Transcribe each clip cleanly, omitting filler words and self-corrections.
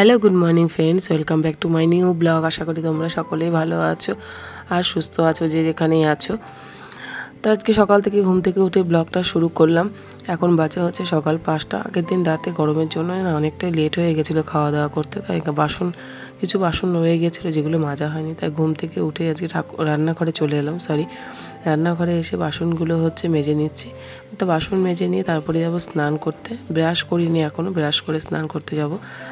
Hello good morning friends, welcome back to my new blog. আশা করি তোমরা সকলেই ভালো আছো আর সুস্থ আছো যে যেখানেই আছো। তো আজকে সকাল থেকে ঘুম থেকে উঠে ব্লগটা শুরু করলাম। এখন বাজে হচ্ছে সকাল 5টা। আগের দিন রাতে গরমের জন্য না অনেকটাই লেট হয়ে গেছিলো খাওয়া দাওয়া করতে, তাই কিছু বাসন রয়ে গেছিলো যেগুলো মাজা হয়নি। তাই ঘুম থেকে উঠে আজকে রান্নাঘরে চলে এলাম। রান্নাঘরে এসে বাসনগুলো হচ্ছে মেজে নিচ্ছি। তো বাসন মেজে নিয়ে তারপরে যাবো স্নান করতে। ব্রাশ করিনি এখনও, ব্রাশ করে স্নান করতে যাব।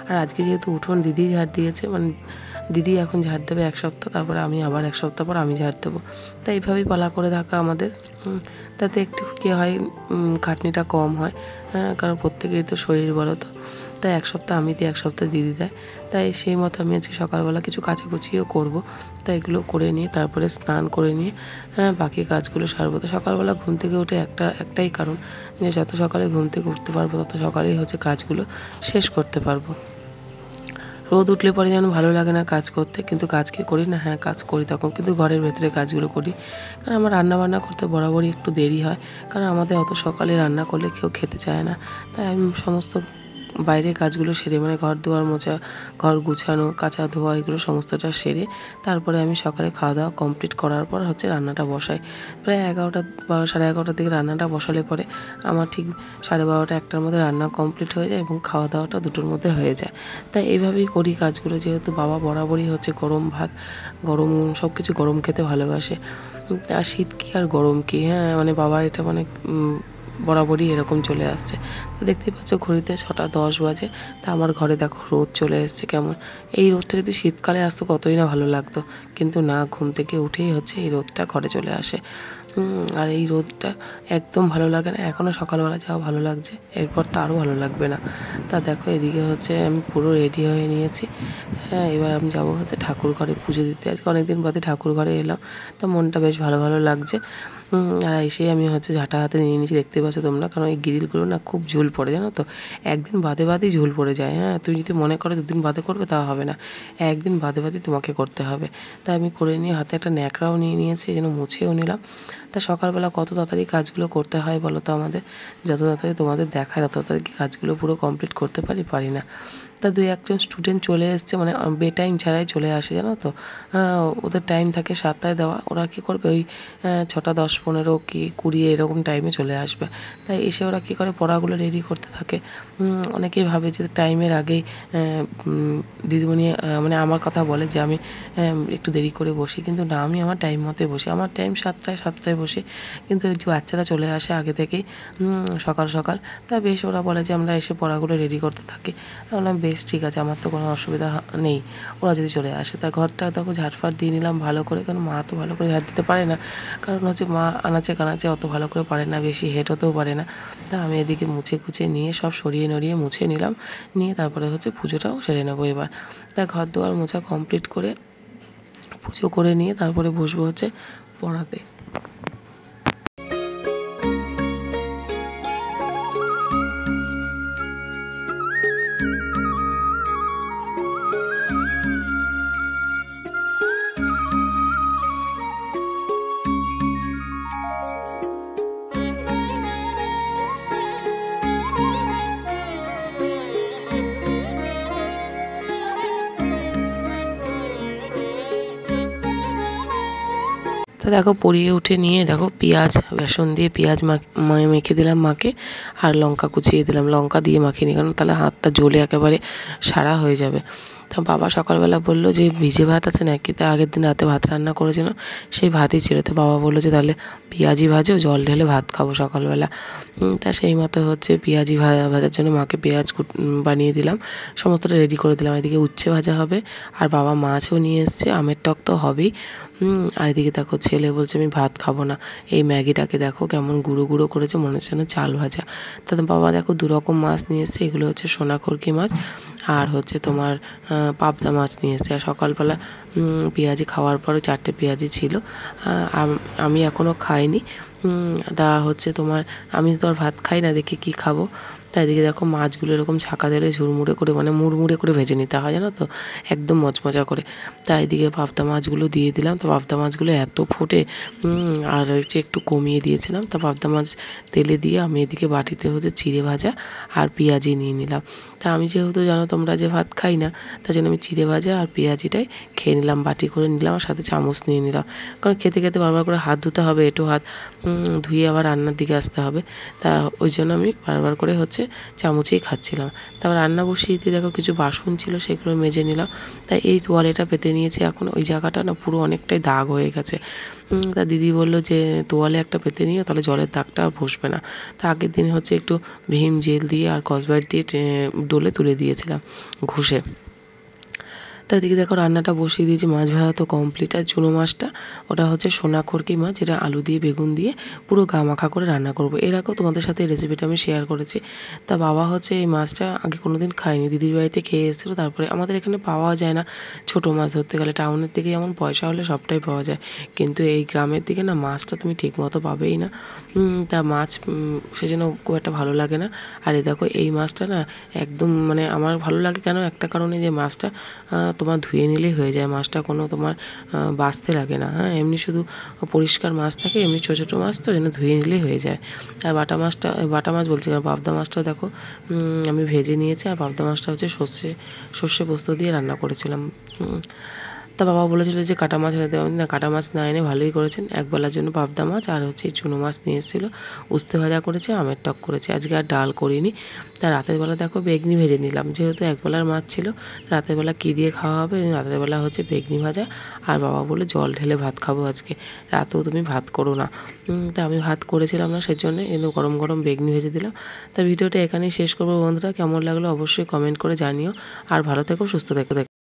আর আজকে যেহেতু উঠোন দিদি ঝাড় দিয়েছে, দিদি এখন ঝাড় দেবে 1 সপ্তাহ, তারপরে আমি আবার 1 সপ্তাহ পর আমি ঝাড় দেবো। তাই এইভাবেই পালা করে থাকা আমাদের। তাতে একটু কী হয়, খাটনিটা কম হয়। কারণ প্রত্যেকেই তো শরীর বলো তো। তাই 1 সপ্তাহ আমি দিই, 1 সপ্তাহ দিদি দেয়। তাই সেই মতো আমি আজকে সকালবেলা কিছু কাচাকুচিও করবো। তাই এগুলো করে নিয়ে তারপরে স্নান করে নিয়ে বাকি কাজগুলো সারবো। তো সকালবেলা ঘুম থেকে উঠে একটাই কারণ, যে যত সকালে ঘুম থেকে উঠতে পারবো তত সকালেই হচ্ছে কাজগুলো শেষ করতে পারবো। রোদ উঠলে পরে যেন ভালো লাগে না কাজ করতে, কিন্তু কাজ কি করি না? হ্যাঁ, কাজ করি তখন, কিন্তু ঘরের ভেতরে কাজগুলো করি। কারণ আমার রান্নাবান্না করতে বরাবরই একটু দেরি হয়, কারণ আমাদের অত সকালে রান্না করলে কেউ খেতে চায় না। তাই আমি সমস্ত বাইরের কাজগুলো সেরে, ঘর দুয়ার মোছা, ঘর গুছানো, কাচা ধোয়া, এগুলো সমস্তটা সেরে তারপরে আমি সকালে খাওয়া দাওয়া কমপ্লিট করার পর হচ্ছে রান্নাটা বসাই। প্রায় 11টা, 11:30 দিকে রান্নাটা বসালে পরে আমার ঠিক 12:30, 1টার মধ্যে রান্না কমপ্লিট হয়ে যায় এবং খাওয়া দাওয়াটা 2টোর মধ্যে হয়ে যায়। তাই এইভাবেই করি কাজগুলো, যেহেতু বাবা বরাবরই হচ্ছে গরম ভাত, গরম সব কিছু গরম খেতে ভালোবাসে। আর শীত কী আর গরম কী, বাবার এটা বরাবরই এরকম চলে আসছে। তো দেখতেই পাচ্ছ ঘড়িতে 6টা 10 বাজে। তা আমার ঘরে দেখো রোদ চলে এসছে কেমন। এই রোদটা যদি শীতকালে আসতো কতই না ভালো লাগতো, কিন্তু না, ঘুম থেকে উঠেই হচ্ছে এই রোদটা ঘরে চলে আসে। আর এই রোদটা একদম ভালো লাগে না। এখনও সকালবেলা যাও ভালো লাগছে, এরপর তো আরও ভালো লাগবে না। তা দেখো এদিকে হচ্ছে আমি পুরো রেডি হয়ে নিয়েছি। এবার আমি যাবো হচ্ছে ঠাকুর ঘরে পুজো দিতে। আজকে অনেকদিন বাদে ঠাকুর ঘরে এলাম, তো মনটা বেশ ভালো ভালো লাগছে। আর এসেই আমি হচ্ছে ঝাঁটা হাতে নিয়ে নিয়েছি, দেখতে পাচ্ছ তোমরা। কারণ এই গ্রিলগুলো না খুব ঝুল পড়ে, জানো তো। একদিন বাদে বাদেই ঝুল পড়ে যায়। তুমি যদি মনে করো 2 দিন বাদে করবে, তা হবে না। একদিন বাদে বাদে তোমাকে করতে হবে। তাই আমি করে নিয়ে হাতে একটা ন্যাকড়াও নিয়ে নিয়েছি, যেন মুছেও নিলাম। তা সকালবেলা কত তাড়াতাড়ি কাজগুলো করতে হয় বলো তো আমাদের। যত তাড়াতাড়ি তোমাদের দেখায় তত তাড়াতাড়ি কাজগুলো পুরো কমপ্লিট করতে পারি না। তা 2-1জন স্টুডেন্ট চলে এসছে, বে টাইম ছাড়াই চলে আসে, জানো তো। ওদের টাইম থাকে 7টায় দেওয়া, ওরা কী করবে ওই 6টা 10, 15 কি 20 এরকম টাইমে চলে আসবে। তাই এসে ওরা কী করে, পড়াগুলো রেডি করতে থাকে। অনেকেই ভাবে যে টাইমের আগেই দিদিমণি আমার কথা বলে যে আমি একটু দেরি করে বসি, কিন্তু না, আমি আমার টাইম মতোই বসি। আমার টাইম 7টায় বসি, কিন্তু ওই যে বাচ্চারা চলে আসে আগে থেকেই সকাল সকাল। তা বেশ ওরা বলে যে আমরা এসে পড়াগুলো রেডি করতে থাকি। বললাম বেশ ঠিক আছে, আমার তো কোনো অসুবিধা নেই ওরা যদি চলে আসে। তা ঘরটা তখন ঝাড়ফাট দিয়ে নিলাম ভালো করে, কারণ মা তো ভালো করে ঝাড় দিতে পারে না। কারণ হচ্ছে মা আনাচে কানাচে অত ভালো করে পারে না, বেশি হেড হতেও পারে না। তা আমি এদিকে মুছে কুচে নিয়ে সব সরিয়ে নড়িয়ে মুছে নিলাম, নিয়ে তারপরে হচ্ছে পুজোটাও সেরে নেবো এবার। তা ঘর দুয়ার মোছা কমপ্লিট করে পুজো করে নিয়ে তারপরে বসবো হচ্ছে পড়াতে। তো দেখো পরিয়ে উঠে নিয়ে দেখো পেঁয়াজ, বেসন দিয়ে পেঁয়াজ মেখে দিলাম মাকে, আর লঙ্কা কুচিয়ে দিলাম। লঙ্কা দিয়ে মাখিয়ে নিই, কারণ তাহলে হাতটা জ্বলে একেবারে সারা হয়ে যাবে। তা বাবা সকালবেলা বললো যে ভিজে ভাত আছে নাকি, তা আগের দিন রাতে ভাত রান্না করেছিল, সেই ভাতই ছিল। তো বাবা বললো যে তাহলে পেঁয়াজি ভাজো, জল ঢেলে ভাত খাবো সকালবেলা। তা সেই মতো হচ্ছে পেঁয়াজি ভাজার জন্য মাকে পেঁয়াজ বানিয়ে দিলাম, সমস্তটা রেডি করে দিলাম। এদিকে উচ্ছে ভাজা হবে, আর বাবা মাছও নিয়ে এসছে, আমের টক তো হবেই। আর এদিকে দেখো ছেলে বলছে আমি ভাত খাবো না। এই ম্যাগিটাকে দেখো কেমন গুঁড়ো গুঁড়ো করেছে, মনে হচ্ছে যেন চাল ভাজা। তাতে বাবা দেখো 2 রকম মাছ নিয়ে এসছে, এগুলো হচ্ছে সোনাখড়কি মাছ, আর হচ্ছে তোমার পাবদা মাছ নিয়ে এসছে। আর সকালবেলা পেঁয়াজি খাওয়ার পরে 4টে পেঁয়াজি ছিল, আমি এখনও খাইনি। তা হচ্ছে তোমার, আমি তো আর ভাত খাই না, দেখি কী খাবো। তাই এদিকে দেখো মাছগুলো এরকম ছাকা দিলে ঝুরমুড়ে করে মানে মুড়মুড়ে করে ভেজে নিতে হয় জানো তো, একদম মচমচা করে। তাই এদিকে পাবদা মাছগুলো দিয়ে দিলাম। তো পাবদা মাছগুলো এত ফোটে, আর হচ্ছে একটু কমিয়ে দিয়েছিলাম। তা পাবদা মাছ তেলে দিয়ে আমি এদিকে বাটিতে হচ্ছে চিড়ে ভাজা আর পেঁয়াজি নিয়ে নিলাম। তা আমি যেহেতু জানো তোমরা যে ভাত খাই না, তার জন্য আমি চিড়ে ভাজা আর পেঁয়াজিটাই খেয়ে নিলাম, বাটি করে নিলাম আর সাথে চামচ নিয়ে নিলাম। কারণ খেতে খেতে বারবার করে হাত ধুতে হবে, এঁটো হাত ধুয়ে আবার রান্নার দিকে আসতে হবে। তা ওই জন্য আমি বারবার করে হচ্ছে চামচেই খাচ্ছিলাম। তারপর রান্না বসিয়ে দিয়ে দেখো কিছু বাসন ছিল, সেগুলো মেজে নিলাম। তাই এই তোয়ালেটা পেতে নিয়েছি, এখন ওই জায়গাটা না পুরো অনেকটাই দাগ হয়ে গেছে। তা দিদি বলল যে তোয়ালে একটা পেতে নিও, তাহলে জলের দাগটা আর বসবে না। তা আগের দিন হচ্ছে একটু ভীম জেল দিয়ে আর কসবাইট দিয়ে ডোলে তুলে দিয়েছিলাম ঘষে। তা এদিকে দেখো রান্নাটা বসিয়ে দিয়েছি, মাছ ভাজা তো কমপ্লিট। আর চুনো মাছটা ওটা হচ্ছে সোনাখড়কি মাছ, যেটা আলু দিয়ে বেগুন দিয়ে পুরো গা মাখা করে রান্না করবো। এর আগেও তোমাদের সাথে এই রেসিপিটা আমি শেয়ার করেছি। তা বাবা হচ্ছে এই মাছটা আগে কোনো দিন খায়নি, দিদির বাড়িতে খেয়ে এসেছিলো। তারপরে আমাদের এখানে পাওয়া যায় না ছোটো মাছ ধরতে গেলে, টাউনের দিকে যেমন পয়সা হলে সবটাই পাওয়া যায়, কিন্তু এই গ্রামের দিকে না মাছটা তুমি ঠিক মতো পাবেই না। তা মাছ সেজন্য খুব একটা ভালো লাগে না। আর এই দেখো এই মাছটা না একদম মানে আমার ভালো লাগে কেন, একটা কারণে যে মাছটা তোমার ধুয়ে নিলেই হয়ে যায়, মাছটা কোনো তোমার বাছতে লাগে না। হ্যাঁ, এমনি শুধু পরিষ্কার মাছ থাকে, এমনি ছোটো ছোটো মাছ তো যেন ধুয়ে নিলেই হয়ে যায়। আর বাটা মাছ বলছি, কারণ পাবদা মাছটা দেখো আমি ভেজে নিয়েছি, আর পাবদা মাছটা হচ্ছে সর্ষে পোস্ত দিয়ে রান্না করেছিলাম। তা বাবা বলেছিল যে কাটা মাছ এনে দেওয়া, না কাটা মাছ না এনে ভালোই করেছেন, একবেলার জন্য পাবদা মাছ আর হচ্ছে চুনো মাছ নিয়ে এসেছিলো, উস্তে ভাজা করেছে, আমের টক করেছে, আজকে আর ডাল করিনি। তা রাতের বেলা দেখো বেগনি ভেজে নিলাম, যেহেতু একবেলার মাছ ছিল, রাতের বেলা কী দিয়ে খাওয়া হবে, রাতের বেলা হচ্ছে বেগনি ভাজা। আর বাবা বলে জল ঢেলে ভাত খাবো আজকে, রাতেও তুমি ভাত করো না। তা আমি ভাত করেছিলাম না, সেজন্য এলো গরম গরম বেগনি ভেজে দিলাম। তা ভিডিওটা এখানেই শেষ করবো বন্ধুরা, কেমন লাগলো অবশ্যই কমেন্ট করে জানিও, আর ভালো থেকো সুস্থ থেকো।